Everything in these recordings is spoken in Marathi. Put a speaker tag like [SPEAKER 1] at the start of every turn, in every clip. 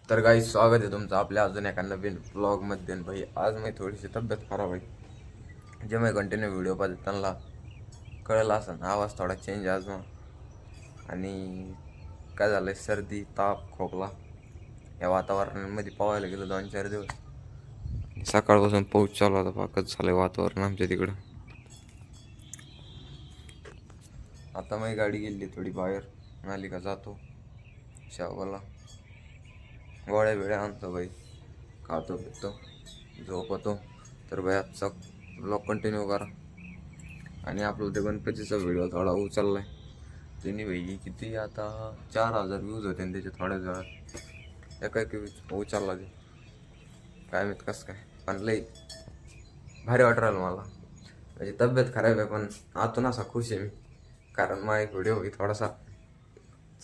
[SPEAKER 1] तर काही स्वागत आहे तुमचं आपल्या अजून एका नवीन ब्लॉगमध्ये. भाई आज मी थोडीशी तब्येत खराब आहे. जे मी कंटिन्यू व्हिडिओ पाहते त्यांना कळलं असं आवाज थोडा चेंज आज मग. आणि काय झालं आहे, सर्दी ताप खोकला या वातावरणामध्ये पोहायला गेलो 2-4 दिवस. सकाळपासून पाऊस चालू होता, पाकच झालं वातावरण आमच्या तिकडं. आता मी गाडी गेली थोडी बाहेर, नाली का जातो शावाला, गोळ्या बिळ्या आणतो भाई, खातो पितो झोपतो. तर भाई आजचा ब्लॉग कंटिन्यू करा. आणि आपला ते गणपतीचा व्हिडिओ थोडा उचलला आहे त्यांनी भाई, किती आता 4000 व्ह्यूज होते आणि त्याचे थोड्याच वेळात एका एक उचलला ते. काय माहीत कसं काय, पण लई भारी वाटू राहिलं मला. म्हणजे तब्येत खराब आहे पण आतून असा खुश आहे मी, कारण माझा एक व्हिडिओ थोडासा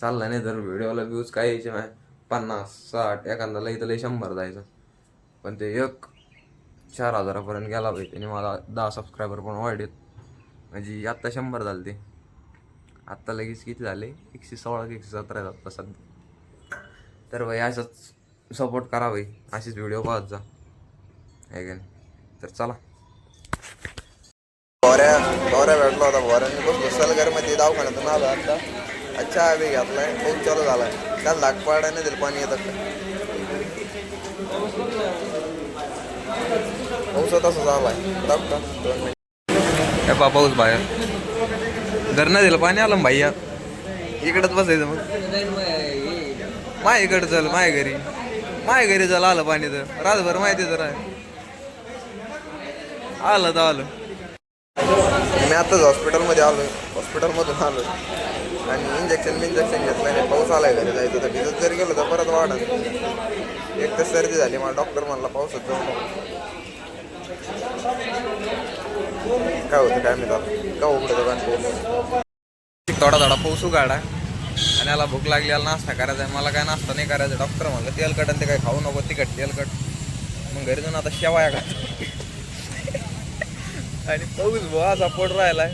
[SPEAKER 1] चालला. नाही तर व्हिडिओला व्ह्यूज काय यायचे नाही, 50-60 एखादा लई तर लई 100 जायचं. पण ते 4000पर्यंत गेला भाई. त्याने मला 10 सबस्क्रायबर पण वाढलेत. म्हणजे आत्ता 100 झाले ते, आत्ता लगेच किती झाले, 116 की 117 आहेत आत्ता सध्या. तर भाई असंच सपोर्ट करा भाई, असेच व्हिडिओ पाहत जा आहे का नाही. तर चला. भोऱ्या भेटला होता, भोऱ्याने बसलो सलगरमध्ये दवाखान्यातून आलो आता. अच्छा बी घातलाय, पाऊस चालू झालाय. काल लाग पाडाने दिलं पाणी येतं का पाऊस तसं झालाय. दाखवा 2 मिनिट. हे पाऊस बाहेर घर नाही दिलं पाणी आलं भैया. इकडंच बसायचं मग. माय इकडं चल, माय घरी चल. आलं पाणी तर रातभर माहिती तर आहे. आलं तर आलं. मी आताच हॉस्पिटलमध्ये आलो, हॉस्पिटलमधून आलो आणि इंजेक्शन घेतलं नाही. पाऊस आलाय घरी जायचं तर भिजत जरी गेलो तर परत वाढत. एक तर सर्दी झाली मला, डॉक्टर म्हणला पावसात जाऊ नको. काय होतं काय मी त्याला का उघडं दुकान पाऊस. थोडा पाऊस उघाडा आणि याला भूक लागली, याला नाश्ता करायचा आहे. मला काय नाश्ता नाही करायचा. डॉक्टर म्हणलं तेलकट आणि ते काय खाऊ नको, तिखट तेलकट. मग घरी जाऊन आता शेवाया खातो. आणि पाऊस भाऊ असा पोट राहिलाय,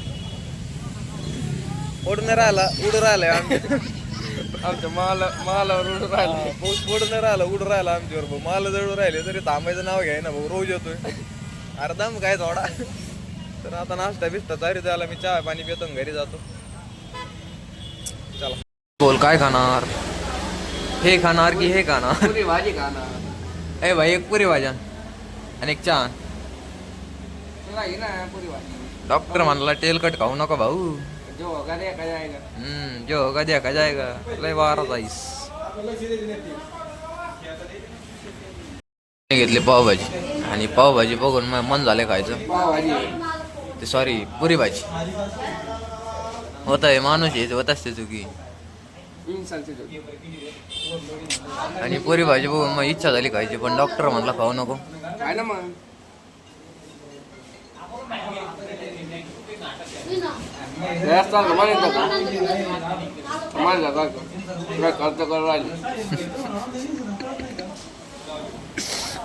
[SPEAKER 1] पोट नाही राहिला उडू राहिलाय. आमच्या मालावर उडू राहिला पाऊस. पोट नाही राहिला उडू राहिला आमच्यावर भाऊ. माल जळू राहिले तरी थांबायचं नाव घ्याय ना भाऊ. रोज येतोय अर्धाम काय थोडा. तर आता नाश्ता बिस्ता तरी त्याला मी चहा पाणी पितो घरी जातो. चला बोल, काय खाणार? हे खाणार की हे खाणार? पुरी भाजी खाणार. ए भाई एक पुरी भाज्या आणि एक चहा. डॉक्टर म्हणला तेलकट खाऊ नका भाऊ. जो होगा देखा जाएगा. लय बारा जाईस. घेतली पावभाजी आणि पावभाजी बघून मन झाले खायचं. ते सॉरी पुरी भाजी होत आहे. माणूस येत होत असते चुकी. आणि पुरी भाजी बघून मग इच्छा झाली खायची, पण डॉक्टर म्हणला खाऊ नको.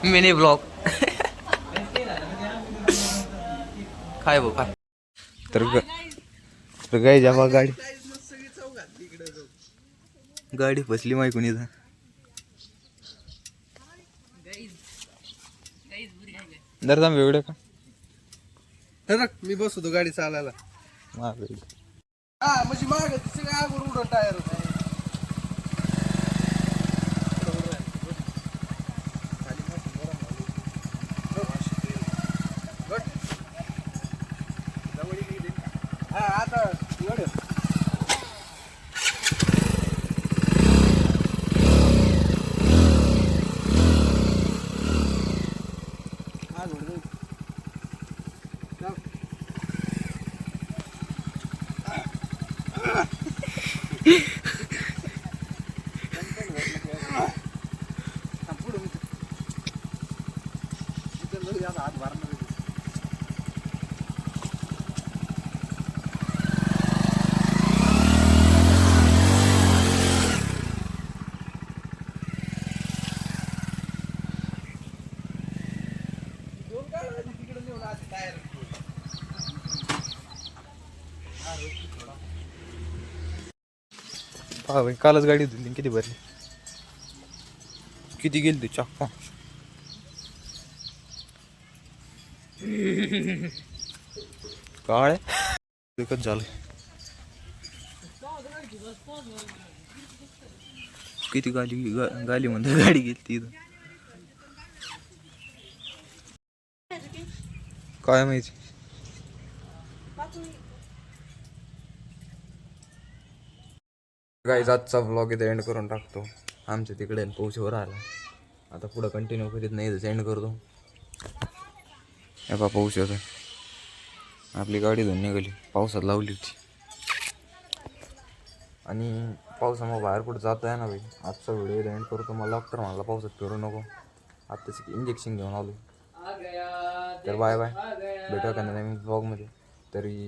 [SPEAKER 1] मिनी ब्लॉग काय भाऊ काय. तर गाई जेव्हा गाडी फसली माही कोणी. दरदाम एवढं का
[SPEAKER 2] मी बसतो गाडी चालायला. म्हणजे माग सगळं आगून उडत टायर. आता हात भरणार.
[SPEAKER 1] कालच गाडी धुतली, किती भरली. किती गेली ती चक्का. काय विकत झालं. किती गाली म्हणते गाडी गेली तिथं. काय माहिती. गाईज आजचा ब्लॉग इथे एंड करून टाकतो. आमच्या तिकडे पाऊसवर आला. आता पुढं कंटिन्यू करीत नाही इथं एंड करतो. हे पा पाऊस येतो. आपली गाडी धुवून निघाली. पावसात लावली होती आणि पावसामुळे बाहेर कुठं जाता आहे ना भाई. आजचा व्हिडिओ इथे एंड करतो. मला डॉक्टर म्हणाला पावसात फिरू नको. आत्ताच इंजेक्शन घेऊन आलो. तर बाय बाय. भेटूया का नवीन ब्लॉगमध्ये. तरी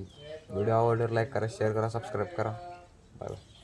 [SPEAKER 1] व्हिडिओ आवडल्यावर लाईक करा, शेअर करा, सबस्क्राईब करा. Bye bye.